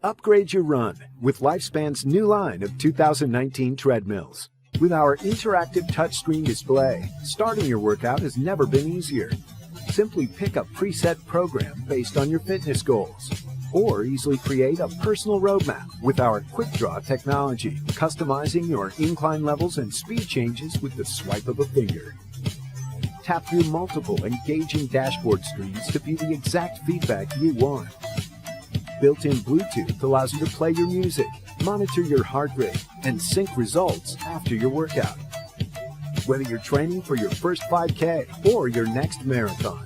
Upgrade your run with Lifespan's new line of 2019 treadmills. With our interactive touchscreen display, starting your workout has never been easier. Simply pick a preset program based on your fitness goals, or easily create a personal roadmap with our Quick Draw technology, customizing your incline levels and speed changes with the swipe of a finger. Tap through multiple engaging dashboard screens to view the exact feedback you want. Built-in Bluetooth allows you to play your music, monitor your heart rate, and sync results after your workout. Whether you're training for your first 5K or your next marathon.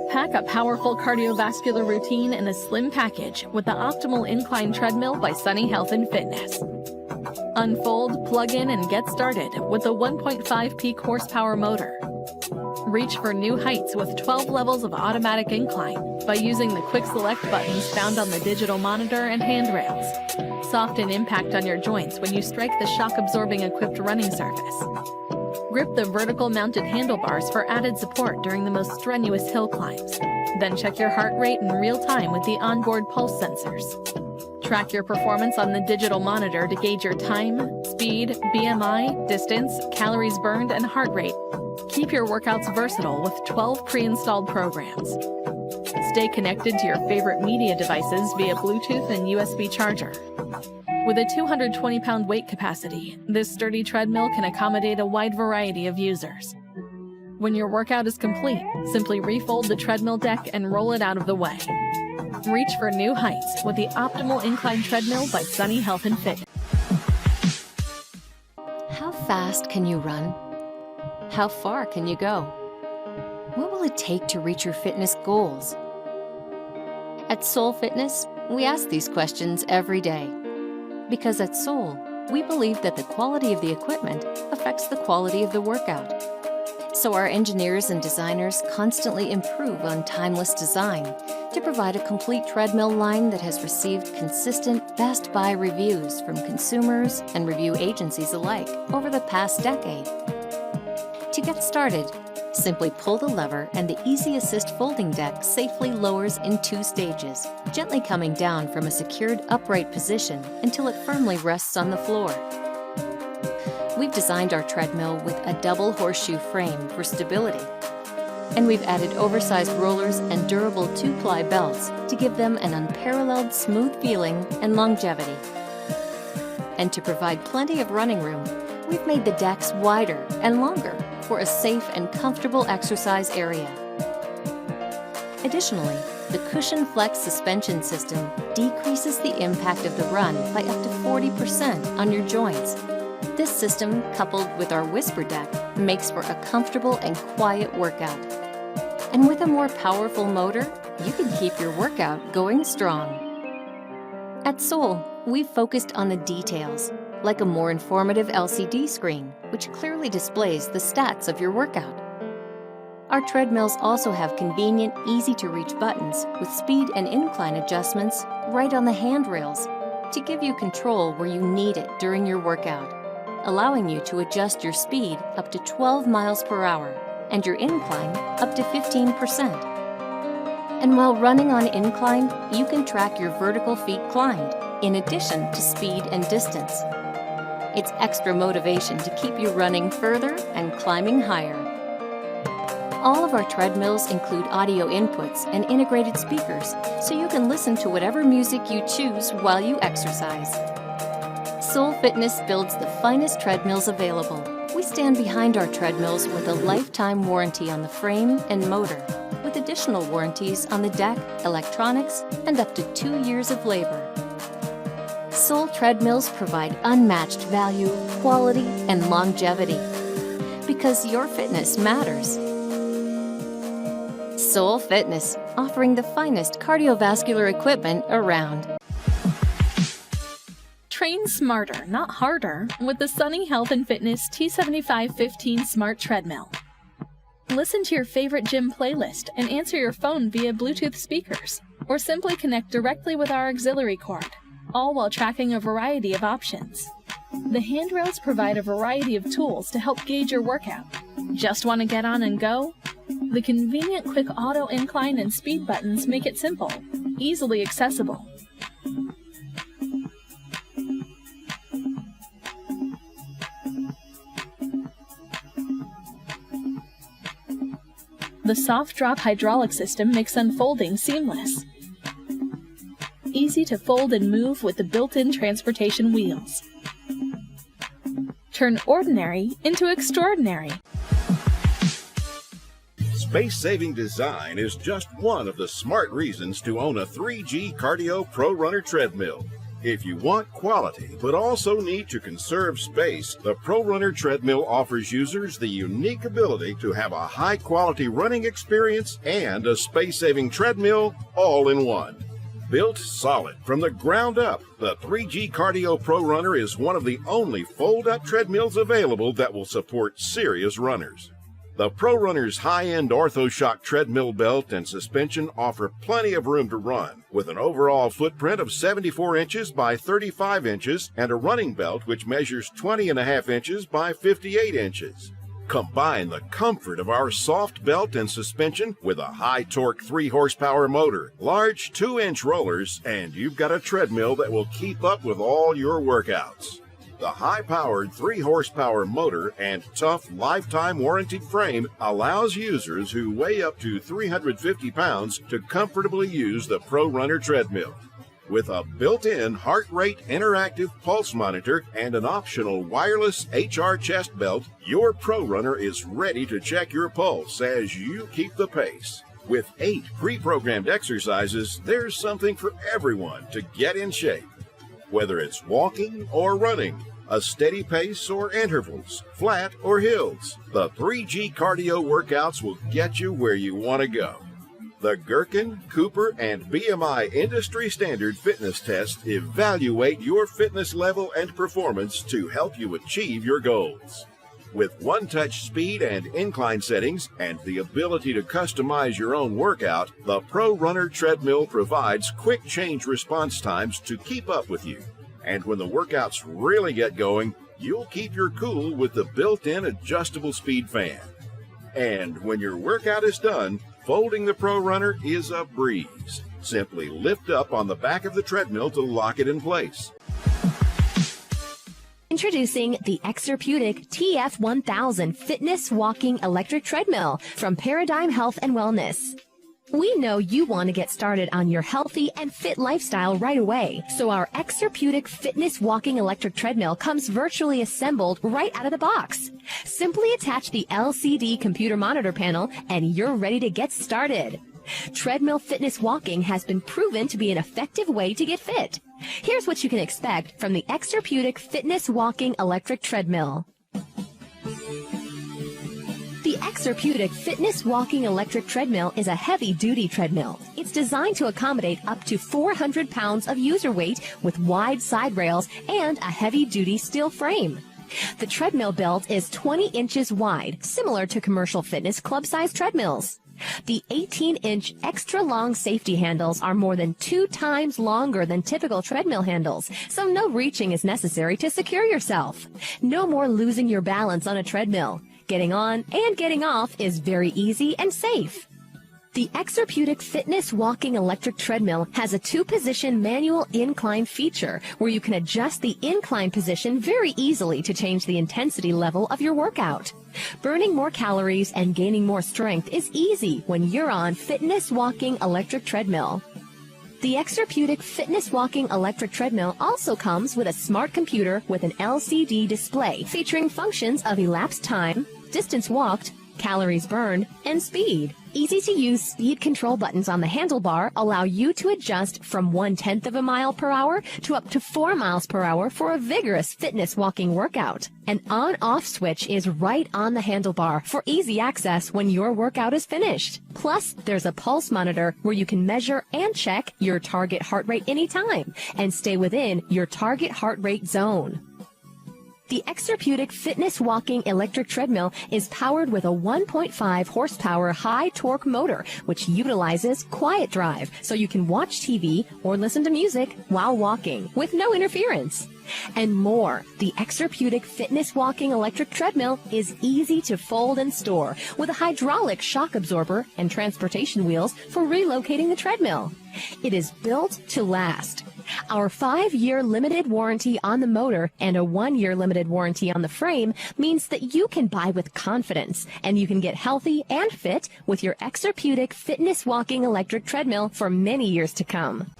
Pack a powerful cardiovascular routine in a slim package with the Optimal Incline Treadmill by Sunny Health and Fitness. Unfold, plug in, and get started with the 1.5 peak horsepower motor. Reach for new heights with 12 levels of automatic incline by using the quick select buttons found on the digital monitor and handrails. Soften impact on your joints when you strike the shock-absorbing equipped running surface. Grip the vertical mounted handlebars for added support during the most strenuous hill climbs. Then check your heart rate in real time with the onboard pulse sensors. Track your performance on the digital monitor to gauge your time, speed, BMI, distance, calories burned, and heart rate. Keep your workouts versatile with 12 pre-installed programs. Stay connected to your favorite media devices via Bluetooth and USB charger. With a 220-pound weight capacity, this sturdy treadmill can accommodate a wide variety of users. When your workout is complete, simply refold the treadmill deck and roll it out of the way. Reach for new heights with the Optimal Incline Treadmill by Sunny Health and Fitness. How fast can you run? How far can you go? What will it take to reach your fitness goals? At Soul Fitness, we ask these questions every day. Because at Soul, we believe that the quality of the equipment affects the quality of the workout. So our engineers and designers constantly improve on timeless design to provide a complete treadmill line that has received consistent Best Buy reviews from consumers and review agencies alike over the past decade. To get started, simply pull the lever and the Easy Assist folding deck safely lowers in 2 stages, gently coming down from a secured upright position until it firmly rests on the floor. We've designed our treadmill with a double horseshoe frame for stability, and we've added oversized rollers and durable 2-ply belts to give them an unparalleled smooth feeling and longevity. And to provide plenty of running room, we've made the decks wider and longer for a safe and comfortable exercise area. Additionally, the Cushion Flex suspension system decreases the impact of the run by up to 40% on your joints. This system, coupled with our Whisper deck, makes for a comfortable and quiet workout. And with a more powerful motor, you can keep your workout going strong. At Soul, we've focused on the details, like a more informative LCD screen, which clearly displays the stats of your workout. Our treadmills also have convenient, easy-to-reach buttons with speed and incline adjustments right on the handrails to give you control where you need it during your workout, allowing you to adjust your speed up to 12 miles per hour and your incline up to 15%. And while running on incline, you can track your vertical feet climbed, in addition to speed and distance. It's extra motivation to keep you running further and climbing higher. All of our treadmills include audio inputs and integrated speakers, so you can listen to whatever music you choose while you exercise. Soul Fitness builds the finest treadmills available. We stand behind our treadmills with a lifetime warranty on the frame and motor, with additional warranties on the deck, electronics, and up to 2 years of labor. Soul treadmills provide unmatched value, quality, and longevity. Because your fitness matters. Soul Fitness, offering the finest cardiovascular equipment around. Train smarter, not harder, with the Sunny Health and Fitness T7515 Smart Treadmill. Listen to your favorite gym playlist and answer your phone via Bluetooth speakers, or simply connect directly with our auxiliary cord, all while tracking a variety of options. The handrails provide a variety of tools to help gauge your workout. Just want to get on and go? The convenient quick auto incline and speed buttons make it simple. easily accessible. The soft drop hydraulic system makes unfolding seamless. Easy to fold and move with the built-in transportation wheels. Turn ordinary into extraordinary. Space-saving design is just one of the smart reasons to own a 3G Cardio Pro Runner treadmill. If you want quality but also need to conserve space, the Pro Runner treadmill offers users the unique ability to have a high-quality running experience and a space-saving treadmill all in one. Built solid from the ground up, the 3G Cardio Pro Runner is one of the only fold-up treadmills available that will support serious runners. The Pro Runner's high-end OrthoShock treadmill belt and suspension offer plenty of room to run, with an overall footprint of 74 inches by 35 inches and a running belt which measures 20.5 inches by 58 inches. Combine the comfort of our soft belt and suspension with a high-torque 3-horsepower motor, large 2-inch rollers, and you've got a treadmill that will keep up with all your workouts. The high-powered 3-horsepower motor and tough lifetime warranted frame allows users who weigh up to 350 pounds to comfortably use the Pro Runner treadmill. With a built-in heart rate interactive pulse monitor and an optional wireless HR chest belt, your Pro Runner is ready to check your pulse as you keep the pace. With 8 pre-programmed exercises, there's something for everyone to get in shape. Whether it's walking or running, a steady pace or intervals, flat or hills, the 3G cardio workouts will get you where you want to go. The Gherkin, Cooper, and BMI industry standard fitness tests evaluate your fitness level and performance to help you achieve your goals. With one-touch speed and incline settings and the ability to customize your own workout, the Pro Runner treadmill provides quick change response times to keep up with you. And when the workouts really get going, you'll keep your cool with the built-in adjustable speed fan. And when your workout is done, folding the Pro Runner is a breeze. Simply lift up on the back of the treadmill to lock it in place. Introducing the Exerpeutic TF1000 Fitness Walking Electric Treadmill from Paradigm Health and Wellness. We know you want to get started on your healthy and fit lifestyle right away, so our Exerpeutic Fitness Walking Electric Treadmill comes virtually assembled right out of the box. Simply attach the LCD computer monitor panel and you're ready to get started. Treadmill fitness walking has been proven to be an effective way to get fit. Here's what you can expect from the Exerpeutic Fitness Walking Electric Treadmill. The Exerpeutic Fitness Walking Electric Treadmill is a heavy-duty treadmill. It's designed to accommodate up to 400 pounds of user weight with wide side rails and a heavy-duty steel frame. The treadmill belt is 20 inches wide, similar to commercial fitness club-size treadmills. The 18-inch extra-long safety handles are more than 2 times longer than typical treadmill handles, so no reaching is necessary to secure yourself. No more losing your balance on a treadmill. Getting on and getting off is very easy and safe. The Exerpeutic Fitness Walking Electric Treadmill has a 2-position manual incline feature where you can adjust the incline position very easily to change the intensity level of your workout. Burning more calories and gaining more strength is easy when you're on Fitness Walking Electric Treadmill. The Exerpeutic Fitness Walking Electric Treadmill also comes with a smart computer with an LCD display featuring functions of elapsed time, distance walked, calories burned, and speed. Easy-to-use speed control buttons on the handlebar allow you to adjust from 1/10 of a mile per hour to up to 4 miles per hour for a vigorous fitness walking workout. An on-off switch is right on the handlebar for easy access when your workout is finished. Plus, there's a pulse monitor where you can measure and check your target heart rate anytime and stay within your target heart rate zone. The Exerpeutic Fitness Walking Electric Treadmill is powered with a 1.5 horsepower high torque motor, which utilizes quiet drive, so you can watch TV or listen to music while walking with no interference. And more, the Exerpeutic Fitness Walking Electric Treadmill is easy to fold and store with a hydraulic shock absorber and transportation wheels for relocating the treadmill. It is built to last. Our 5-year limited warranty on the motor and a 1-year limited warranty on the frame means that you can buy with confidence, and you can get healthy and fit with your Exerpeutic Fitness Walking Electric Treadmill for many years to come.